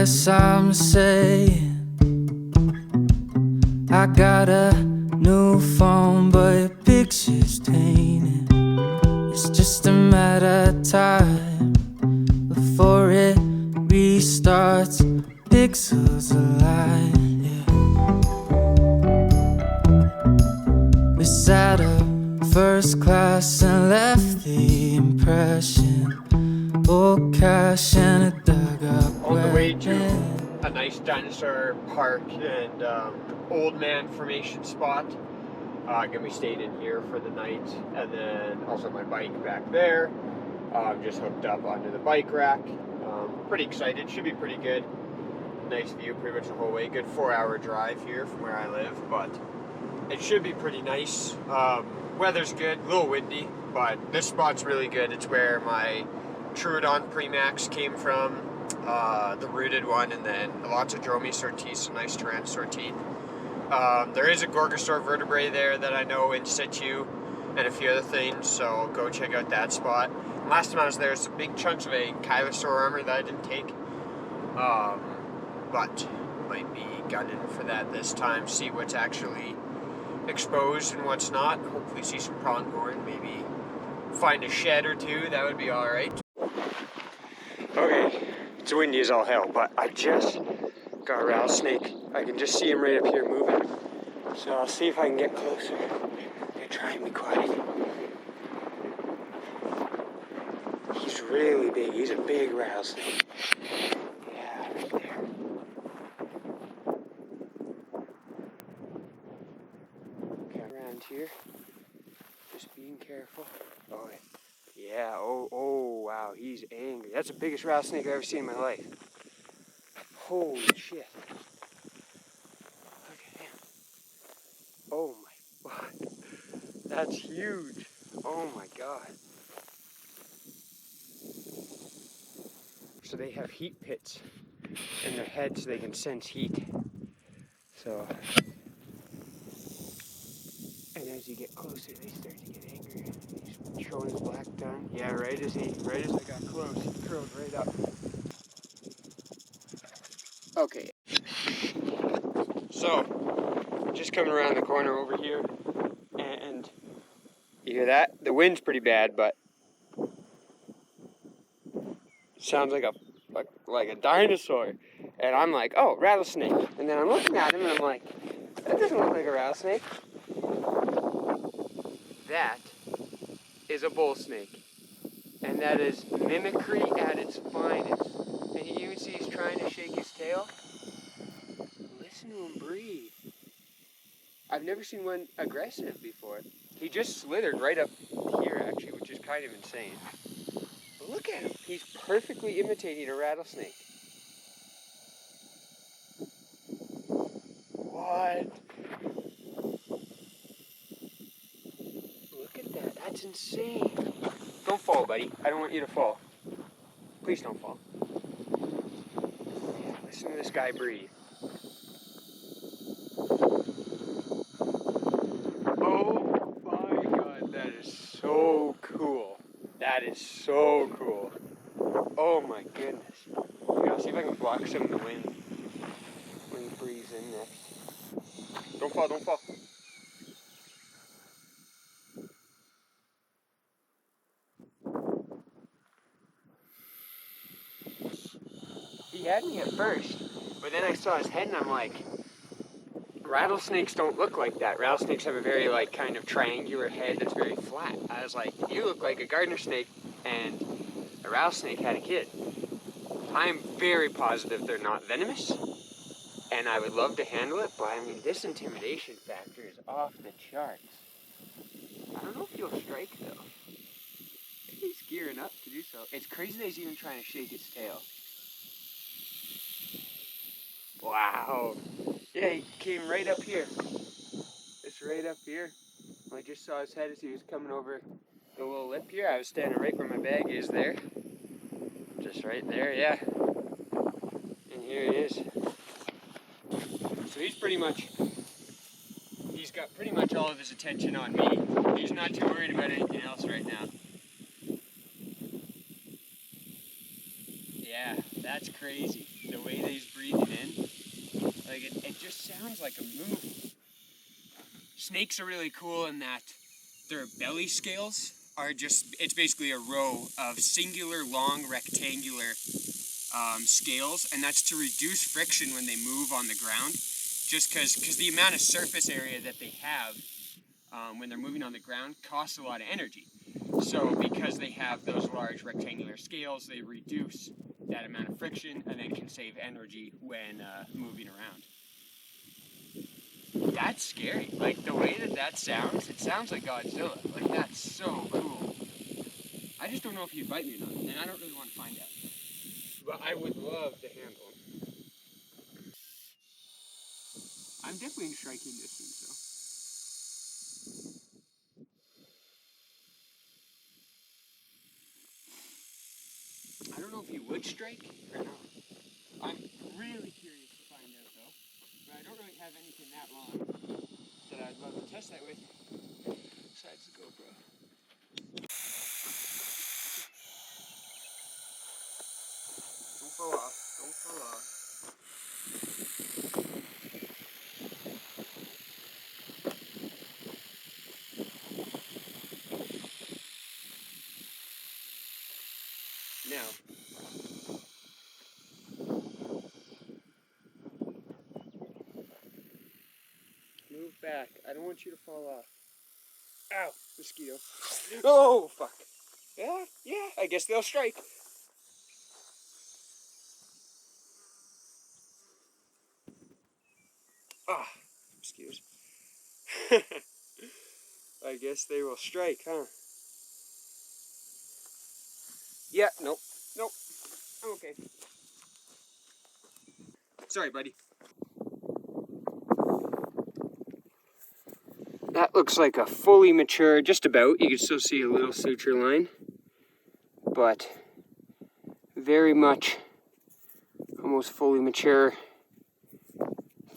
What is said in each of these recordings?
guess I'm saying I got a new phone, but your picture's tainted. It's just a matter of time before it restarts, pixels align, yeah. We sat up first class and left the impression, old cash and a dugout. On the way to a nice Dinosaur Park and Oldman formation spot. Gonna be staying in here for the night, and then also my bike back there. Just hooked up onto the bike rack. Pretty excited, should be pretty good. Nice view pretty much the whole way. Good 4-hour drive here from where I live, but it should be pretty nice. Weather's good, a little windy, but this spot's really good. It's where my Troodon Premax came from, the rooted one, and then lots of Dromaeosaur teeth, some nice Tyrannosaur teeth. There is a Gorgosaur vertebrae there that I know in situ, and a few other things, so go check out that spot. Last time I was there, some big chunks of a Chylosaur armor that I didn't take, but might be gunning for that this time, see what's actually exposed and what's not. Hopefully see some pronghorn, maybe find a shed or two, that would be alright. Okay, it's windy as all hell, but I just got a rattlesnake. I can just see him right up here moving, so I'll see if I can get closer. I'm gonna try and be quiet. He's really big, he's a big rattlesnake. Yeah, right there. Okay, around here, just being careful. Oh, yeah, oh, wow, he's angry. That's the biggest rattlesnake I've ever seen in my life. Holy shit. Look at him. Oh my god. That's huge. Oh my god. So they have heat pits in their head so they can sense heat. So, and as you get closer, they start to get angry. He's showing his black tongue. Yeah, right as I got close, he curled right up. Okay. So, just coming around the corner over here, and you hear that? The wind's pretty bad, but it sounds like a dinosaur. And I'm like, oh, rattlesnake. And then I'm looking at him and I'm like, that doesn't look like a rattlesnake. That is a bullsnake. And that is mimicry at its finest. And you even see he's trying to shake his tail. Listen to him breathe. I've never seen one aggressive before. He just slithered right up here, actually, which is kind of insane. But look at him. He's perfectly imitating a rattlesnake. What? Look at that. That's insane. Don't fall, buddy. I don't want you to fall. Please don't fall. Yeah, listen to this guy breathe. Oh my god, that is so cool. That is so cool. Oh my goodness. Okay, I'll see if I can block some of the wind when he breathes in next. Don't fall, don't fall. He had me at first, but then I saw his head and I'm like, rattlesnakes don't look like that. Rattlesnakes have a very kind of triangular head that's very flat. I was like, you look like a gardener snake and a rattlesnake had a kid. I'm very positive they're not venomous, and I would love to handle it, but I mean, this intimidation factor is off the charts. I don't know if he'll strike though. He's gearing up to do so. It's crazy that he's even trying to shake his tail. Wow. Yeah, he came right up here. It's right up here. I just saw his head as he was coming over the little lip here. I was standing right where my bag is there. Just right there, yeah. And here he is. So he's got pretty much all of his attention on me. He's not too worried about anything else right now. Yeah, that's crazy. The way that he's breathing in, like it just sounds like a movie. Snakes are really cool in that their belly scales are it's basically a row of singular long rectangular scales, and that's to reduce friction when they move on the ground, just because the amount of surface area that they have when they're moving on the ground costs a lot of energy. So because they have those large rectangular scales, they reduce that amount of friction and then can save energy when moving around. That's scary. Like the way that sounds, it sounds like Godzilla. Like that's so cool. I just don't know if he'd bite me or not, and I don't really want to find out. But I would love to handle him. I'm definitely in striking distance, though. I don't know if he would strike or not. I'm really curious to find out, though. But I don't really have anything that long that I'd love to test that with, besides the GoPro. Don't fall off. Don't fall off. Now, move back. I don't want you to fall off. Ow, mosquito. Oh, fuck. Yeah, I guess they'll strike. Ah, mosquitoes. I guess they will strike, huh? Yeah, nope. I'm okay. Sorry, buddy. That looks like a fully mature, just about. You can still see a little suture line, but very much almost fully mature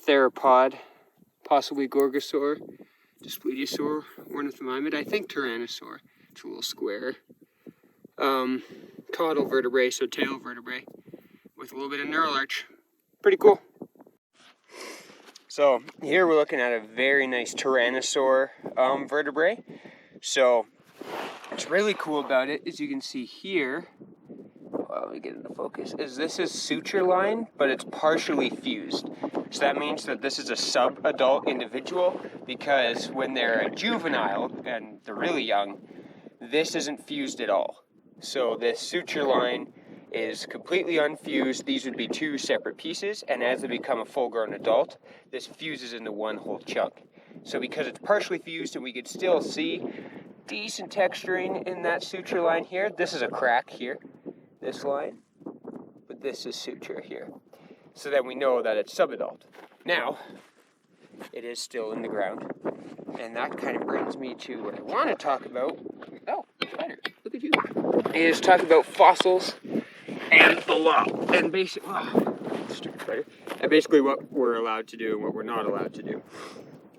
theropod, possibly Gorgosaur, Dyspletosaur, Ornithomimid, I think Tyrannosaur. It's a little square. Caudal vertebrae, so tail vertebrae, with a little bit of neural arch. Pretty cool. So here we're looking at a very nice Tyrannosaur vertebrae. So what's really cool about it is you can see here, well, let me get into focus, is this is suture line, but it's partially fused. So that means that this is a sub-adult individual, because when they're a juvenile and they're really young, this isn't fused at all. So this suture line is completely unfused. These would be two separate pieces, and as they become a full-grown adult, this fuses into one whole chunk. So because it's partially fused and we could still see decent texturing in that suture line here, this is a crack here, this line, but this is suture here. So then we know that it's subadult. Now, it is still in the ground, and that kind of brings me to what I want to talk about. Oh, spider, look at you. Is talk about fossils and the law, and basically, stupid spider, and basically what we're allowed to do and what we're not allowed to do.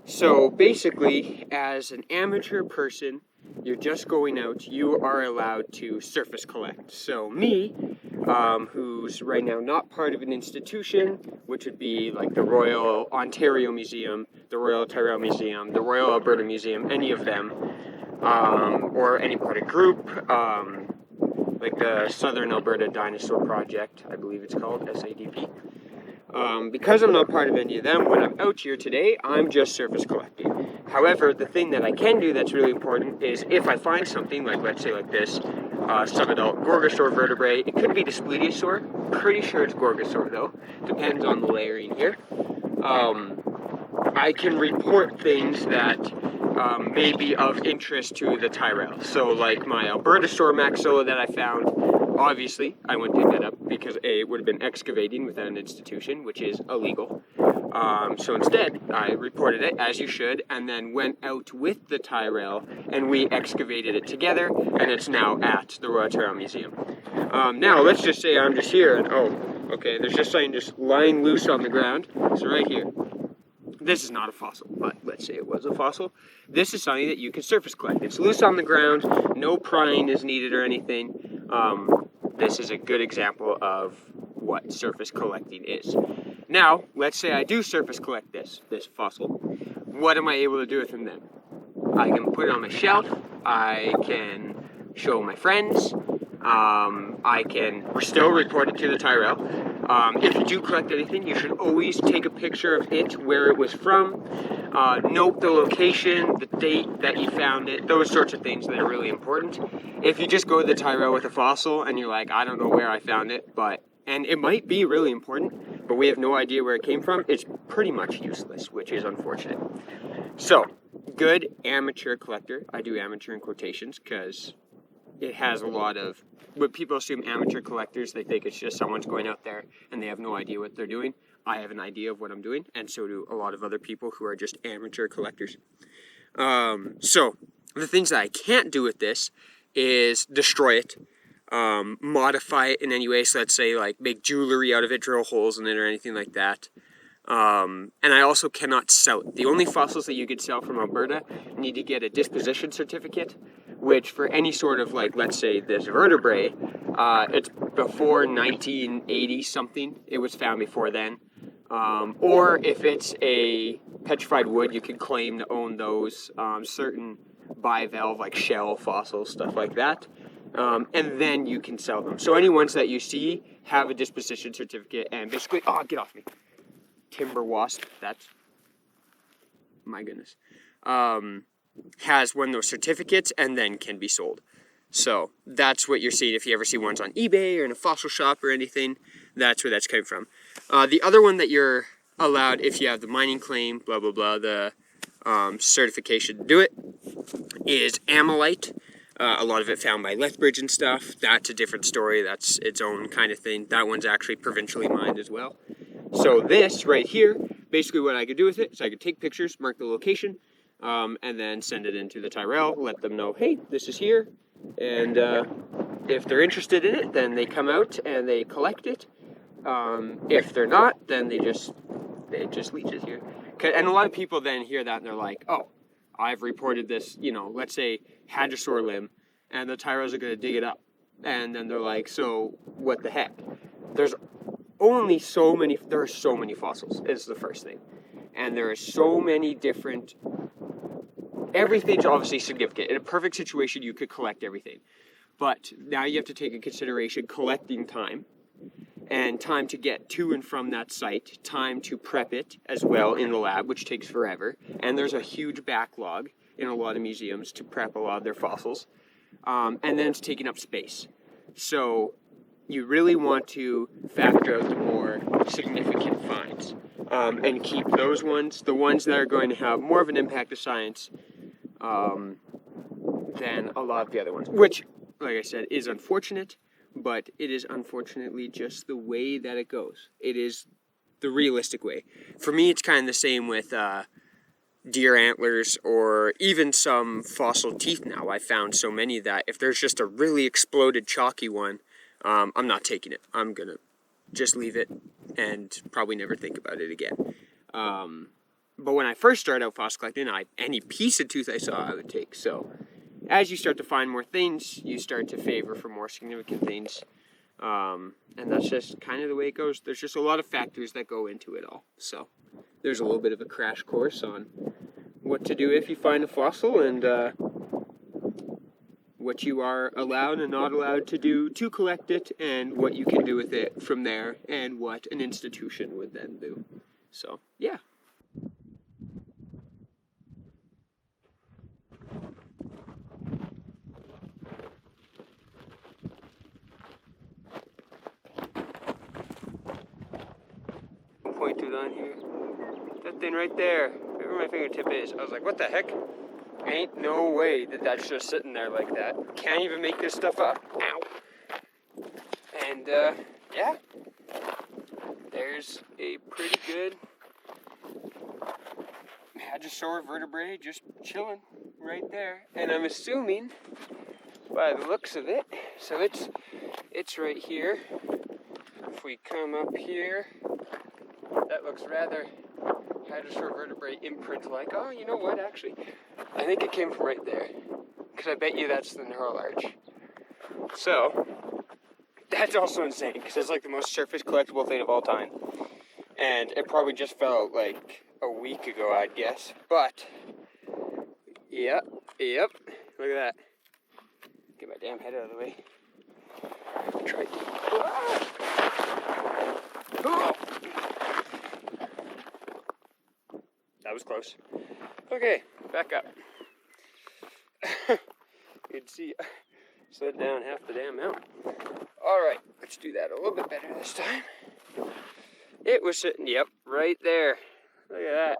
So basically, as an amateur person, you're just going out, you are allowed to surface collect. So me, who's right now not part of an institution, which would be like the Royal Ontario Museum, the Royal Tyrrell Museum, the Royal Alberta Museum, any of them, or any part of group, like the Southern Alberta Dinosaur Project, I believe it's called, SADP. Because I'm not part of any of them, when I'm out here today, I'm just surface collecting. However, the thing that I can do that's really important is if I find something, like let's say like this, subadult Gorgosaur vertebrae, it could be Dyspletosaur, pretty sure it's Gorgosaur though, depends on the layering here. I can report things that may be of interest to the Tyrrell. So like my Albertasaur maxilla that I found, obviously I wouldn't dig that up because A, it would have been excavating without an institution, which is illegal. So instead, I reported it, as you should, and then went out with the Tyrrell, and we excavated it together, and it's now at the Royal Tyrrell Museum. Now, let's just say I'm just here, and okay, there's just something just lying loose on the ground. So right here. This is not a fossil, but let's say it was a fossil. This is something that you can surface collect. It's loose on the ground, no prying is needed or anything. This is a good example of what surface collecting is. Now, let's say I do surface collect this fossil. What am I able to do with him then? I can put it on my shelf. I can show my friends. I can still report it to the Tyrell. If you do collect anything, you should always take a picture of it, where it was from, note the location, the date that you found it, those sorts of things that are really important. If you just go to the Tyrell with a fossil and you're like, I don't know where I found it, and it might be really important, but we have no idea where it came from, it's pretty much useless, which is unfortunate. So, good amateur collector, I do amateur in quotations because it has a lot of, when people assume amateur collectors, they think it's just someone's going out there and they have no idea what they're doing. I have an idea of what I'm doing, and so do a lot of other people who are just amateur collectors. So, the things that I can't do with this is destroy it, modify it in any way. So let's say like make jewelry out of it, drill holes in it or anything like that. And I also cannot sell it. The only fossils that you could sell from Alberta need to get a disposition certificate, which for any sort of, like, let's say this vertebrae, it's before 1980 something. It was found before then. Or if it's a petrified wood, you can claim to own those certain bivalve, like shell fossils, stuff like that. And then you can sell them. So any ones that you see have a disposition certificate, and basically, oh, get off me. Timber wasp, that's, my goodness, has one of those certificates and then can be sold. So that's what you're seeing if you ever see ones on eBay or in a fossil shop or anything. That's where that's coming from. The other one that you're allowed, if you have the mining claim, blah, blah, blah, the certification to do it, is amylite. A lot of it found by Lethbridge and stuff. That's a different story. That's its own kind of thing. That one's actually provincially mined as well. So this right here, basically what I could do with it is I could take pictures, mark the location, and then send it into the Tyrell, let them know, hey, this is here. And if they're interested in it, then they come out and they collect it. If they're not, then it just leaves it here. And a lot of people then hear that and they're like, oh, I've reported this, let's say hadrosaur limb, and the Tyrells are going to dig it up. And then they're like, so what the heck? There are so many fossils, is the first thing. And there are so many different, everything's obviously significant. In a perfect situation, you could collect everything. But now you have to take into consideration collecting time, and time to get to and from that site, time to prep it as well in the lab, which takes forever. And there's a huge backlog in a lot of museums to prep a lot of their fossils. And then it's taking up space. So you really want to factor out the more significant finds, and keep those ones, the ones that are going to have more of an impact to science than a lot of the other ones, which, like I said, is unfortunate, but it is unfortunately just the way that it goes. It is the realistic way. For me, it's kind of the same with deer antlers or even some fossil teeth now. I found so many that if there's just a really exploded chalky one, I'm not taking it. I'm going to just leave it and probably never think about it again. But when I first started out fossil collecting, any piece of tooth I saw, I would take. So as you start to find more things, you start to favor for more significant things. And that's just kind of the way it goes. There's just a lot of factors that go into it all. So there's a little bit of a crash course on what to do if you find a fossil, and what you are allowed and not allowed to do to collect it, and what you can do with it from there, and what an institution would then do. So, yeah. Point to it on here. That thing right there, where my fingertip is. I was like, what the heck? Ain't no way that that's just sitting there like that. Can't even make this stuff up. Ow. And, yeah. There's a pretty good hadrosaur vertebrae just chilling right there. And I'm assuming, by the looks of it, so it's right here. If we come up here, that looks rather hadrosaur vertebrae imprint like. Oh, you know what, actually? I think it came from right there. Because I bet you that's the neural arch. So, That's also insane, because it's like the most surface collectible thing of all time. And it probably just fell out like a week ago, I'd guess. But, yep. Look at that. Get my damn head out of the way. Try to... Oh! That was close. Okay, back up. You can see I slid down half the damn mountain. Alright, let's do that a little bit better this time. It was sitting, yep, right there. Look at that.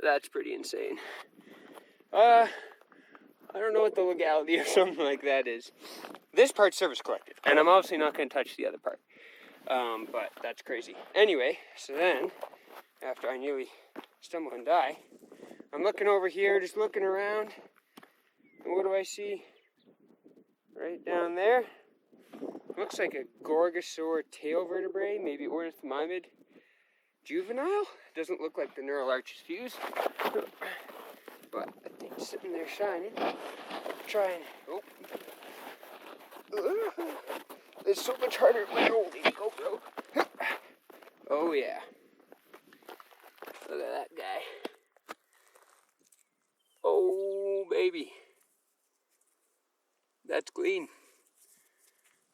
That's pretty insane. I don't know what the legality of something like that is. This part's service collected, and I'm obviously not going to touch the other part. But that's crazy. Anyway, so then, after I nearly stumble and die, I'm looking over here, just looking around, and what do I see? Right down there, looks like a gorgosaur tail vertebrae, maybe ornithomimid juvenile. Doesn't look like the neural arch is fused, but I think it's sitting there shining. Try and, oh. It's so much harder with my old GoPro. Oh yeah. Look at that guy. Oh baby. That's clean.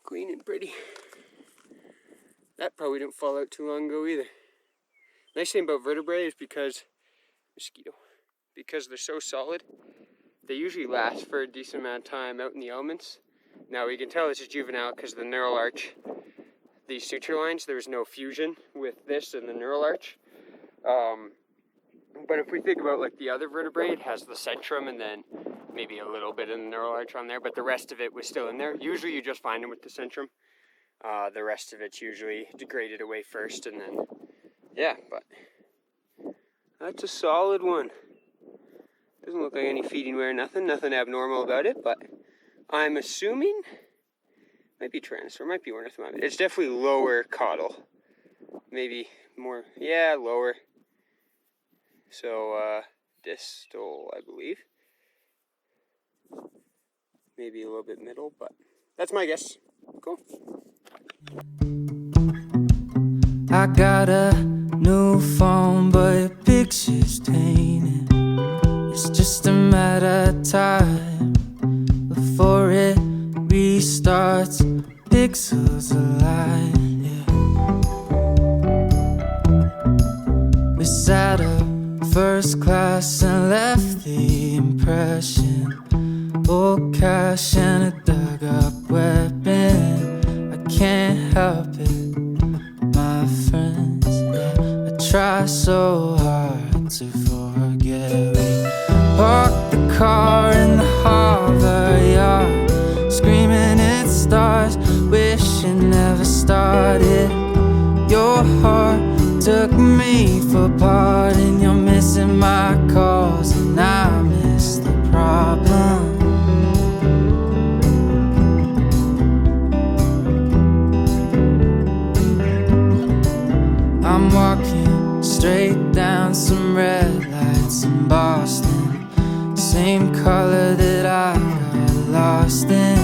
Clean and pretty. That probably didn't fall out too long ago either. Nice thing about vertebrae is because they're so solid, they usually last for a decent amount of time out in the elements. Now we can tell this is juvenile because the neural arch, these suture lines, there's no fusion with this and the neural arch. But if we think about like the other vertebrae, it has the centrum and then maybe a little bit of the neural arch on there, but the rest of it was still in there. Usually you just find them with the centrum. The rest of it's usually degraded away first, and then, yeah, but that's a solid one. Doesn't look like any feeding wear, nothing abnormal about it, but I'm assuming, might be Tyrannosaur, might be ornithomimid. It's definitely lower caudal. Maybe more, yeah, lower. So, distal, I believe. Maybe a little bit middle, but that's my guess. Cool. I got a new phone, but your picture's tainted. It's just a matter of time before it restarts. Pixels align, yeah. We sat up first class and left the impression. Old cash and a dug up weapon. I can't help it, my friends, yeah. I try so hard to forget. We parked the car in the harbor yard, screaming at stars, wish it never started. Your heart took me for part, and you're missing my calls, and I miss the problem. I'm walking straight down some red lights in Boston, same color that I got lost in.